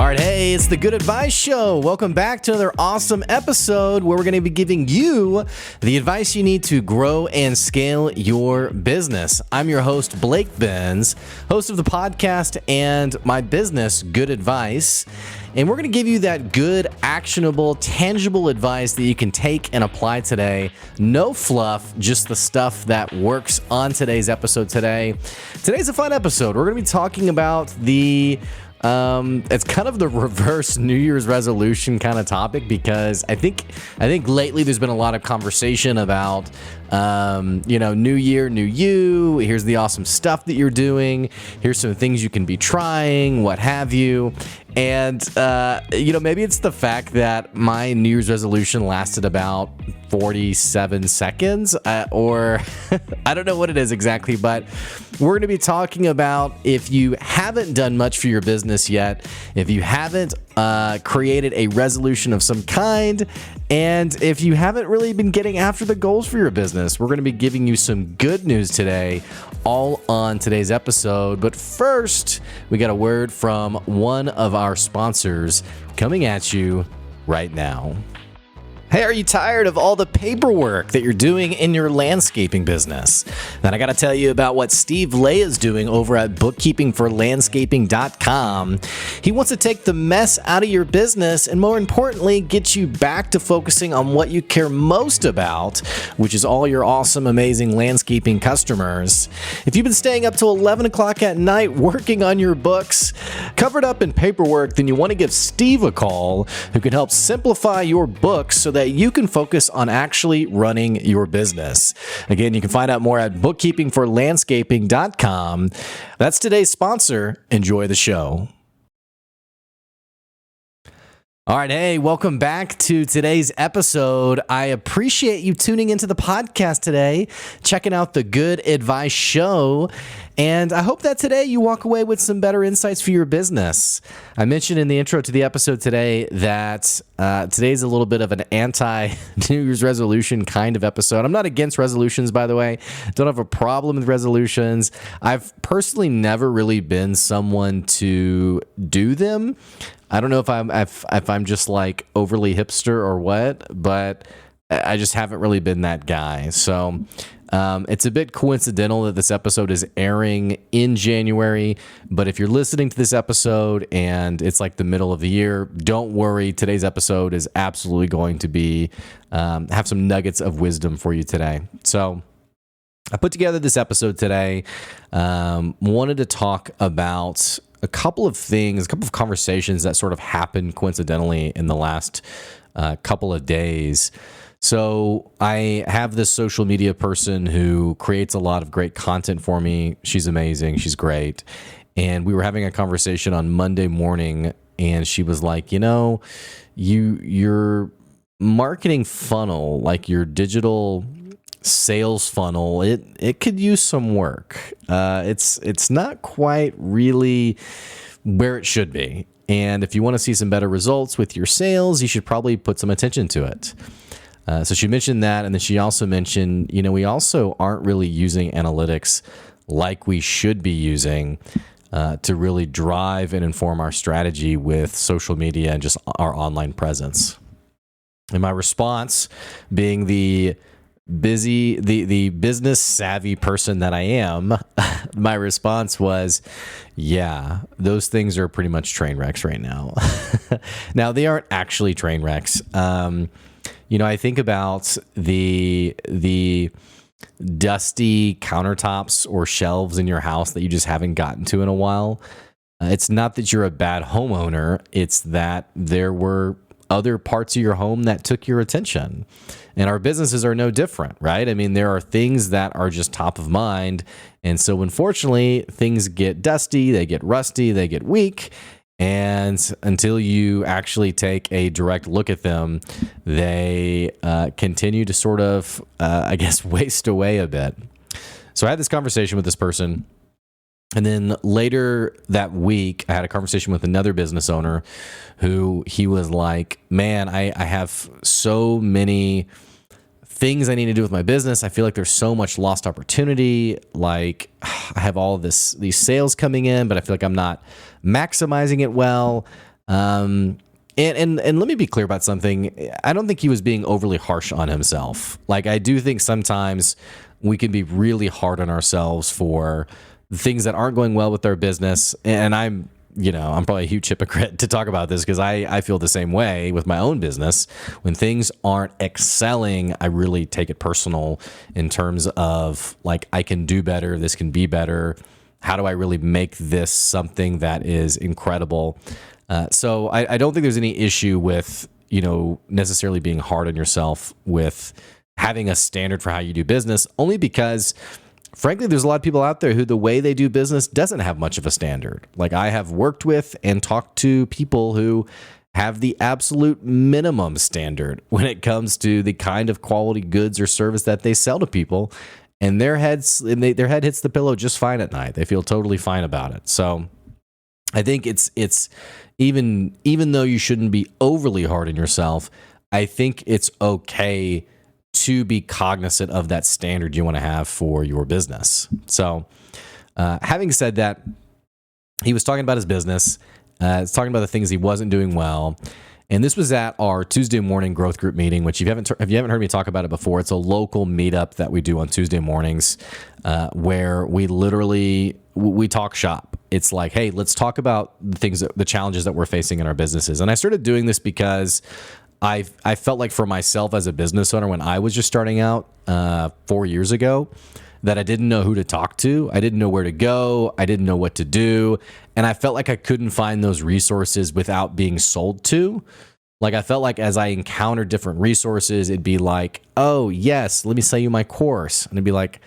All right, hey, it's the Good Advice Show. Welcome back to another awesome episode where we're going to be giving you the advice you need to grow and scale your business. I'm your host, Blake Benz, host of the podcast and my business, Good Advice. And we're going to give you that good, actionable, tangible advice that you can take and apply today. No fluff, just the stuff that works on today's episode today. Today's a fun episode. We're going to be talking about it's kind of the reverse New Year's resolution kind of topic because I think lately there's been a lot of conversation about, new year, new you. Here's the awesome stuff that you're doing. Here's some things you can be trying, what have you. And, maybe it's the fact that my New Year's resolution lasted about 47 seconds or I don't know what it is exactly, but we're going to be talking about if you haven't done much for your business yet, if you haven't created a resolution of some kind, and if you haven't really been getting after the goals for your business. We're going to be giving you some good news today, all on today's episode. But first, we got a word from one of our sponsors coming at you right now. Hey, are you tired of all the paperwork that you're doing in your landscaping business? Then I got to tell you about what Steve Lay is doing over at bookkeepingforlandscaping.com. He wants to take the mess out of your business and, more importantly, get you back to focusing on what you care most about, which is all your awesome, amazing landscaping customers. If you've been staying up till 11 o'clock at night working on your books, covered up in paperwork, then you want to give Steve a call, who can help simplify your books so that you can focus on actually running your business. Again, you can find out more at bookkeepingforlandscaping.com. That's today's sponsor. Enjoy the show. All right, hey, welcome back to today's episode. I appreciate you tuning into the podcast today, checking out the Good Advice Show, and I hope that today you walk away with some better insights for your business. I mentioned in the intro to the episode today that today's a little bit of an anti-New Year's resolution kind of episode. I'm not against resolutions, by the way. Don't have a problem with resolutions. I've personally never really been someone to do them. I don't know if I'm just like overly hipster or what, but I just haven't really been that guy. So it's a bit coincidental that this episode is airing in January, but if you're listening to this episode and it's like the middle of the year, don't worry. Today's episode is absolutely going to be have some nuggets of wisdom for you today. So I put together this episode today, wanted to talk about a couple of things, a couple of conversations that sort of happened coincidentally in the last couple of days. So I have this social media person who creates a lot of great content for me. She's amazing. She's great. And we were having a conversation on Monday morning, and she was like, your marketing funnel, like your digital sales funnel, it could use some work. It's not quite really where it should be. And if you want to see some better results with your sales, you should probably put some attention to it. So she mentioned that. And then she also mentioned, we also aren't really using analytics like we should be using to really drive and inform our strategy with social media and just our online presence. And my response, being the business savvy person that I am, my response was, yeah, those things are pretty much train wrecks right now. Now, they aren't actually train wrecks. I think about the dusty countertops or shelves in your house that you just haven't gotten to in a while. It's not that you're a bad homeowner. It's that there were other parts of your home that took your attention. And our businesses are no different, right? I mean, there are things that are just top of mind. And so unfortunately, things get dusty, they get rusty, they get weak. And until you actually take a direct look at them, they continue to sort of, waste away a bit. So I had this conversation with this person. And then later that week, I had a conversation with another business owner who he was like, man, I have so many things I need to do with my business. I feel like there's so much lost opportunity. Like I have all of these sales coming in, but I feel like I'm not maximizing it well. And let me be clear about something. I don't think he was being overly harsh on himself. Like, I do think sometimes we can be really hard on ourselves for things that aren't going well with our business. And I'm probably a huge hypocrite to talk about this because I feel the same way with my own business. When things aren't excelling, I really take it personal in terms of like, I can do better. This can be better. How do I really make this something that is incredible? So I don't think there's any issue with, necessarily being hard on yourself with having a standard for how you do business, only because frankly, there's a lot of people out there who the way they do business doesn't have much of a standard. Like, I have worked with and talked to people who have the absolute minimum standard when it comes to the kind of quality goods or service that they sell to people, and their head hits the pillow just fine at night. They feel totally fine about it. So I think it's even though you shouldn't be overly hard on yourself, I think it's okay to be cognizant of that standard you want to have for your business. So having said that, he was talking about his business. He's talking about the things he wasn't doing well. And this was at our Tuesday morning growth group meeting, which if you haven't heard me talk about it before, it's a local meetup that we do on Tuesday mornings where we talk shop. It's like, hey, let's talk about the challenges that we're facing in our businesses. And I started doing this because I felt like for myself as a business owner, when I was just starting out 4 years ago, that I didn't know who to talk to. I didn't know where to go. I didn't know what to do. And I felt like I couldn't find those resources without being sold to. Like, I felt like as I encountered different resources, it'd be like, oh, yes, let me sell you my course. And it'd be like,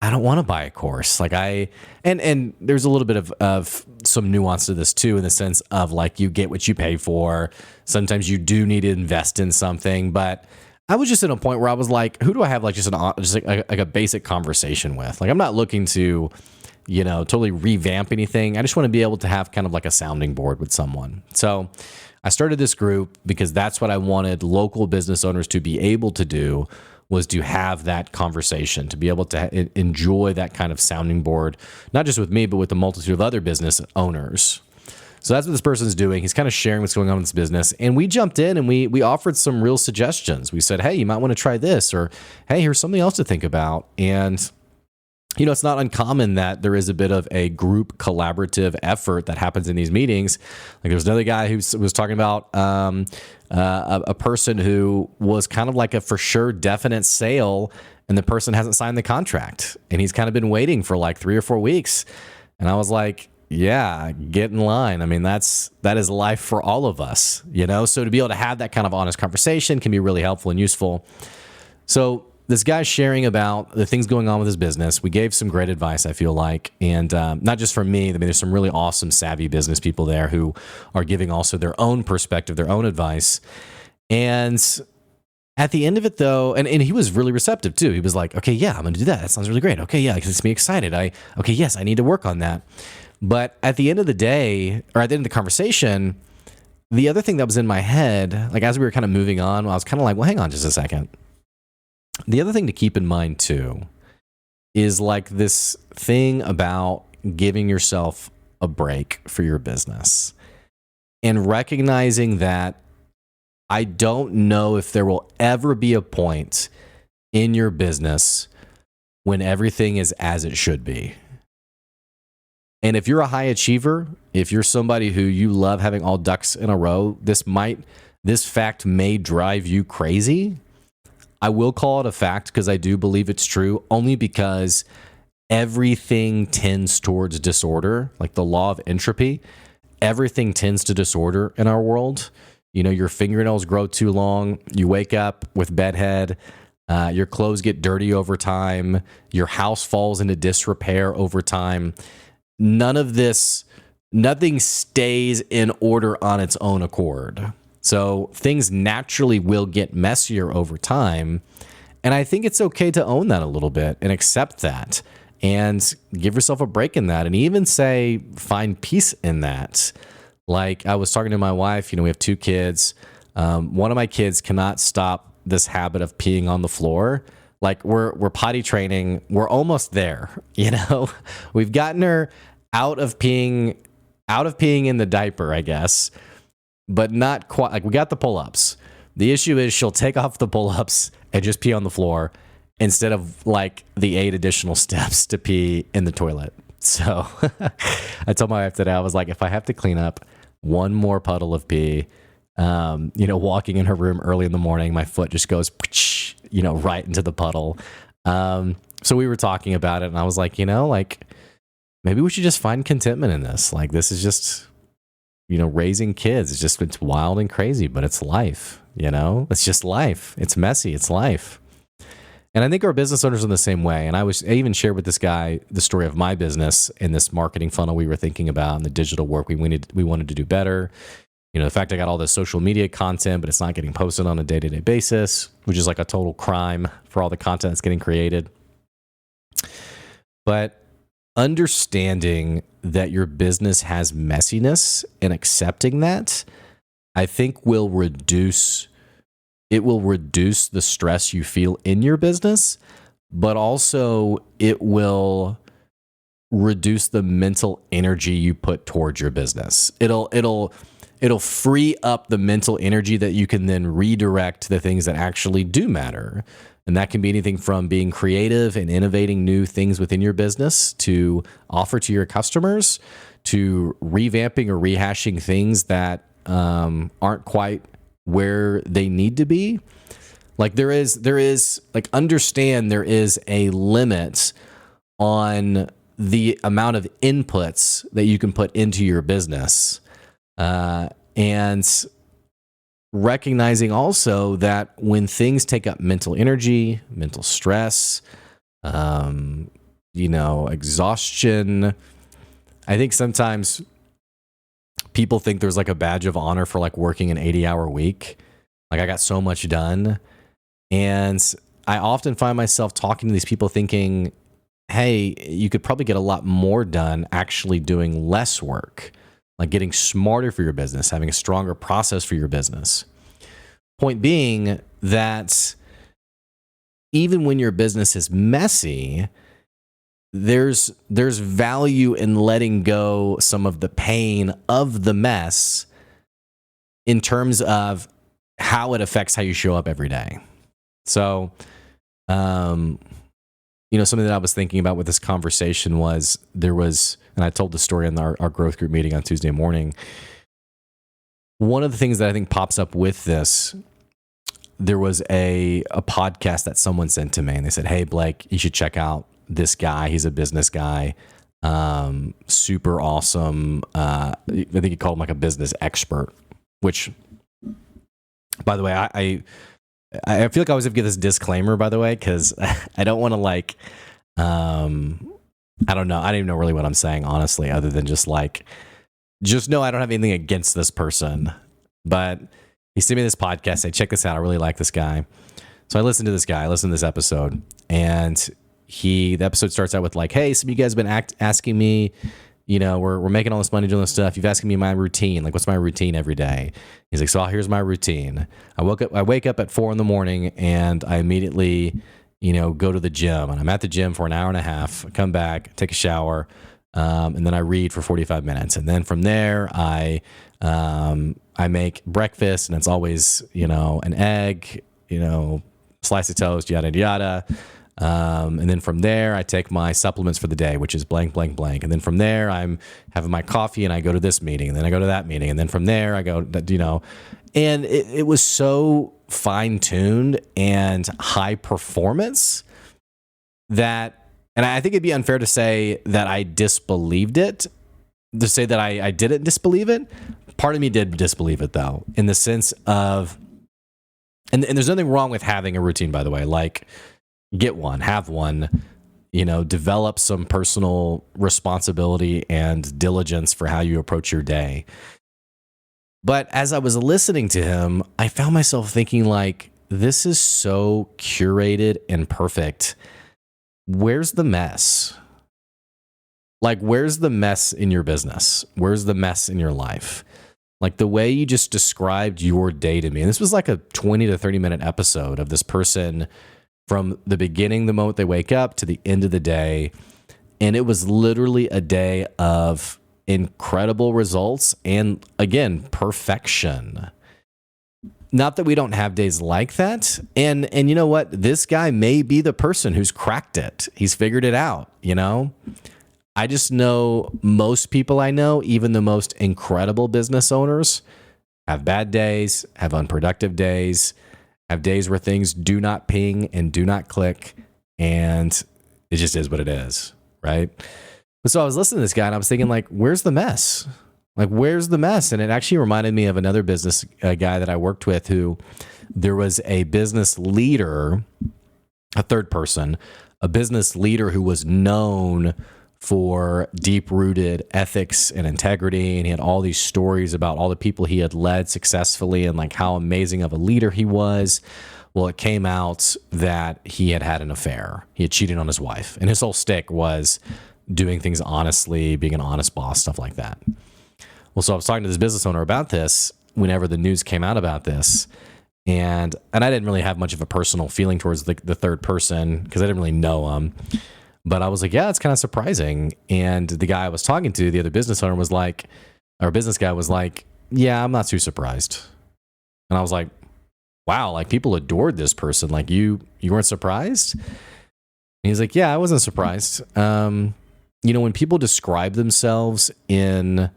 I don't want to buy a course. Like, and there's a little bit of some nuance to this too, in the sense of like, you get what you pay for. Sometimes you do need to invest in something, but I was just at a point where I was like, who do I have like just like a basic conversation with? Like, I'm not looking to, totally revamp anything. I just want to be able to have kind of like a sounding board with someone. So I started this group because that's what I wanted local business owners to be able to do, was to have that conversation, to be able to enjoy that kind of sounding board, not just with me, but with a multitude of other business owners. So that's what this person's doing. He's kind of sharing what's going on in this business. And we jumped in and we offered some real suggestions. We said, hey, you might want to try this, or hey, here's something else to think about. And it's not uncommon that there is a bit of a group collaborative effort that happens in these meetings. Like, there was another guy who was talking about a person who was kind of like a for sure definite sale, and the person hasn't signed the contract, and he's kind of been waiting for like 3 or 4 weeks. And I was like, yeah, get in line. I mean, that is life for all of us, So to be able to have that kind of honest conversation can be really helpful and useful. So this guy's sharing about the things going on with his business. We gave some great advice, I feel like, and not just from me. I mean, there's some really awesome, savvy business people there who are giving also their own perspective, their own advice. And at the end of it, though, and he was really receptive too. He was like, okay, yeah, I'm going to do that. That sounds really great. Okay, yeah, it gets me excited. Okay, yes, I need to work on that. But at the end of the day, or at the end of the conversation, the other thing that was in my head, like as we were kind of moving on, I was kind of like, well, hang on just a second. The other thing to keep in mind too is like this thing about giving yourself a break for your business and recognizing that I don't know if there will ever be a point in your business when everything is as it should be. And if you're a high achiever, if you're somebody who you love having all ducks in a row, this fact may drive you crazy. I will call it a fact because I do believe it's true, only because everything tends towards disorder, like the law of entropy. Everything tends to disorder in our world. Your fingernails grow too long. You wake up with bedhead. Your clothes get dirty over time. Your house falls into disrepair over time. Nothing stays in order on its own accord. So things naturally will get messier over time. And I think it's okay to own that a little bit and accept that and give yourself a break in that, and even say, find peace in that. Like, I was talking to my wife, we have 2 kids. One of my kids cannot stop this habit of peeing on the floor. Like, we're potty training. We're almost there. We've gotten her out of peeing in the diaper, I guess. but not quite. Like, we got the pull-ups. The issue is she'll take off the pull-ups and just pee on the floor instead of like the 8 additional steps to pee in the toilet. So I told my wife today, I was like, if I have to clean up one more puddle of pee, walking in her room early in the morning, my foot just goes, right into the puddle. So we were talking about it, and I was like, maybe we should just find contentment in this. Like, this is just, raising kids. It's wild and crazy, but it's life, It's just life. It's messy. It's life. And I think our business owners are in the same way. And I even shared with this guy the story of my business and this marketing funnel we were thinking about and the digital work we wanted to do better. The fact I got all this social media content, but it's not getting posted on a day-to-day basis, which is like a total crime for all the content that's getting created. But understanding that your business has messiness and accepting that, I think will reduce the stress you feel in your business, but also it will reduce the mental energy you put towards your business. It'll free up the mental energy that you can then redirect to the things that actually do matter. And that can be anything from being creative and innovating new things within your business to offer to your customers, to revamping or rehashing things that aren't quite where they need to be. Like there is like, understand there is a limit on the amount of inputs that you can put into your business. And recognizing also that when things take up mental energy, mental stress, exhaustion, I think sometimes people think there's like a badge of honor for like working an 80-hour week. Like, I got so much done. And I often find myself talking to these people thinking, hey, you could probably get a lot more done actually doing less work, like getting smarter for your business, having a stronger process for your business. Point being that even when your business is messy, there's value in letting go some of the pain of the mess in terms of how it affects how you show up every day. So, something that I was thinking about with this conversation was and I told the story in our growth group meeting on Tuesday morning. One of the things that I think pops up with this, there was a podcast that someone sent to me, and they said, hey, Blake, you should check out this guy. He's a business guy. Super awesome. I think he called him like a business expert, which, by the way, I feel like I always have to give this disclaimer, by the way, because I don't want to I don't know. I don't even know really what I'm saying, honestly, other than just know I don't have anything against this person. But he sent me this podcast. Say, check this out. I really like this guy. So I listened to this guy. I listened to this episode. And the episode starts out with like, hey, some of you guys have been asking me, we're making all this money doing this stuff. You've asked me my routine. Like, what's my routine every day? He's like, so here's my routine. I wake up at 4 a.m. and I immediately go to the gym, and I'm at the gym for an hour and a half. I come back, take a shower, and then I read for 45 minutes. And then from there, I make breakfast, and it's always, an egg, slice of toast, yada, yada. And then from there, I take my supplements for the day, which is blank, blank, blank. And then from there, I'm having my coffee and I go to this meeting, and then I go to that meeting. And then from there, I go, and it was so fine-tuned and high performance that, and I think it'd be unfair to say that I disbelieved it, to say that I didn't disbelieve it. Part of me did disbelieve it, though, in the sense of, and there's nothing wrong with having a routine, by the way, like get one, have one, develop some personal responsibility and diligence for how you approach your day. But as I was listening to him, I found myself thinking like, this is so curated and perfect. Where's the mess? Like, where's the mess in your business? Where's the mess in your life? Like the way you just described your day to me. And this was like a 20 to 30 minute episode of this person from the beginning, the moment they wake up, to the end of the day. And it was literally a day of incredible results and, again, perfection. Not that we don't have days like that. And you know what? This guy may be the person who's cracked it. He's figured it out, you know? I just know most people I know, even the most incredible business owners, have bad days, have unproductive days, have days where things do not ping and do not click, and it just is what it is, right? So I was listening to this guy and I was thinking, like, where's the mess? Like, where's the mess? And it actually reminded me of another business guy that I worked with who there was a business leader, a third person, a business leader who was known for deep-rooted ethics and integrity. And he had all these stories about all the people he had led successfully and like how amazing of a leader he was. Well, it came out that he had had an affair. He had cheated on his wife. And his whole shtick was doing things honestly, being an honest boss, stuff like that. Well, so I was talking to this business owner about this whenever the news came out about this. And I didn't really have much of a personal feeling towards the third person because I didn't really know him. But I was like, yeah, it's kind of surprising. And the guy I was talking to, the other business owner, was like, our business guy was like, yeah, I'm not too surprised. And I was like, wow, like people adored this person. Like you weren't surprised? And he's like, yeah, I wasn't surprised. You know, when people describe themselves in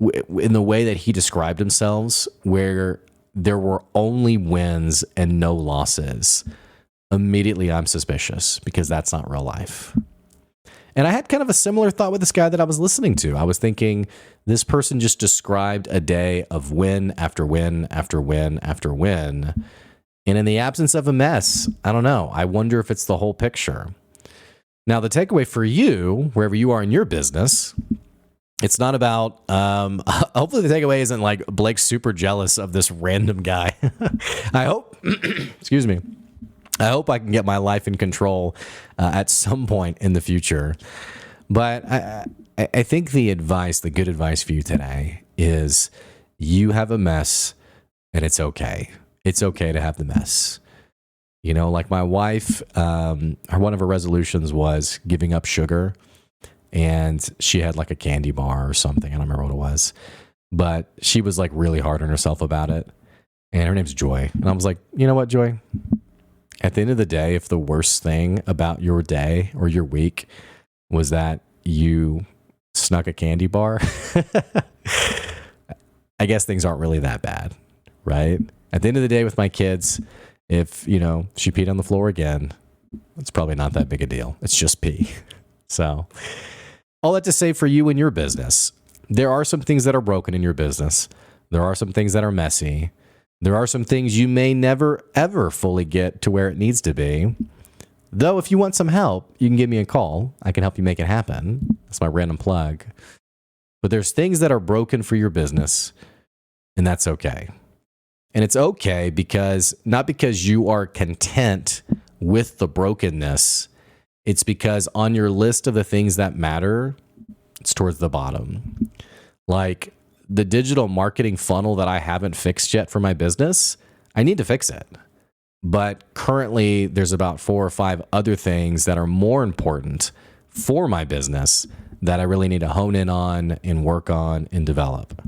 the way that he described themselves, where there were only wins and no losses, immediately I'm suspicious because that's not real life. And I had kind of a similar thought with this guy that I was listening to. I was thinking this person just described a day of win after win after win after win. And in the absence of a mess, I don't know. I wonder if it's the whole picture. Now, the takeaway for you, wherever you are in your business, it's not about, hopefully the takeaway isn't like Blake's super jealous of this random guy. I hope, excuse me. I hope I can get my life in control at some point in the future. But I think the good advice for you today is you have a mess and it's okay. It's okay to have the mess. You know, like my wife, one of her resolutions was giving up sugar. And she had like a candy bar or something. I don't remember what it was. But she was like really hard on herself about it. And her name's Joy. And I was like, you know what, Joy? At the end of the day, if the worst thing about your day or your week was that you snuck a candy bar, I guess things aren't really that bad, right? At the end of the day with my kids, if, you know, she peed on the floor again, it's probably not that big a deal. It's just pee. So all that to say for you in your business, there are some things that are broken in your business. There are some things that are messy. There are some things you may never, ever fully get to where it needs to be. Though, if you want some help, you can give me a call. I can help you make it happen. That's my random plug. But there's things that are broken for your business, and that's okay. And it's okay because, not because you are content with the brokenness, it's because on your list of the things that matter, it's towards the bottom. Like the digital marketing funnel that I haven't fixed yet for my business, I need to fix it. But currently, there's about 4 or 5 other things that are more important for my business that I really need to hone in on and work on and develop.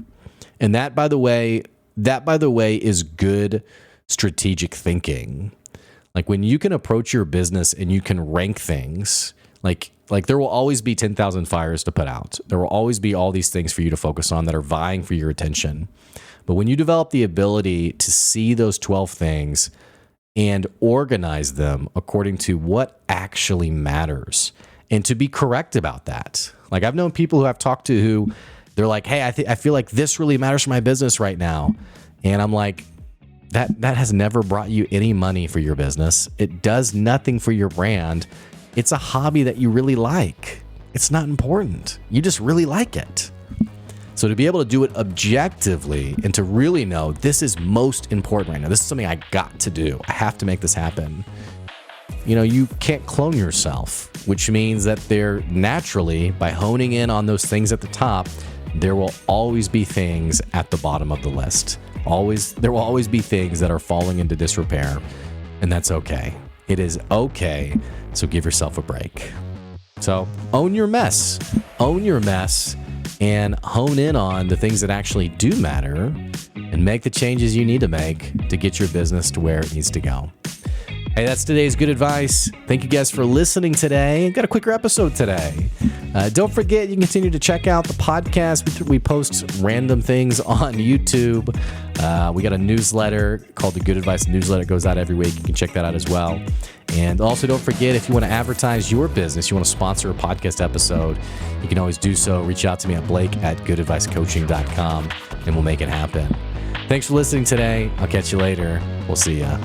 And that, by the way, is good strategic thinking. Like when you can approach your business and you can rank things, like there will always be 10,000 fires to put out. There will always be all these things for you to focus on that are vying for your attention. But when you develop the ability to see those 12 things and organize them according to what actually matters and to be correct about that. Like I've known people who I've talked to who they're like, hey, I feel like this really matters for my business right now. And I'm like, that has never brought you any money for your business. It does nothing for your brand. It's a hobby that you really like. It's not important. You just really like it. So to be able to do it objectively and to really know this is most important right now, this is something I got to do. I have to make this happen. You know, you can't clone yourself, which means that there naturally, by honing in on those things at the top, there will always be things at the bottom of the list. There will always be things that are falling into disrepair, and that's okay. It is okay, so give yourself a break. So own your mess. Own your mess and hone in on the things that actually do matter and make the changes you need to make to get your business to where it needs to go. Hey, that's today's good advice. Thank you guys for listening today. Got a quicker episode today. Don't forget, you can continue to check out the podcast. We post random things on YouTube. We got a newsletter called the Good Advice Newsletter. It goes out every week. You can check that out as well. And also don't forget, if you want to advertise your business, you want to sponsor a podcast episode, you can always do so. Reach out to me at blake@goodadvicecoaching.com and we'll make it happen. Thanks for listening today. I'll catch you later. We'll see ya.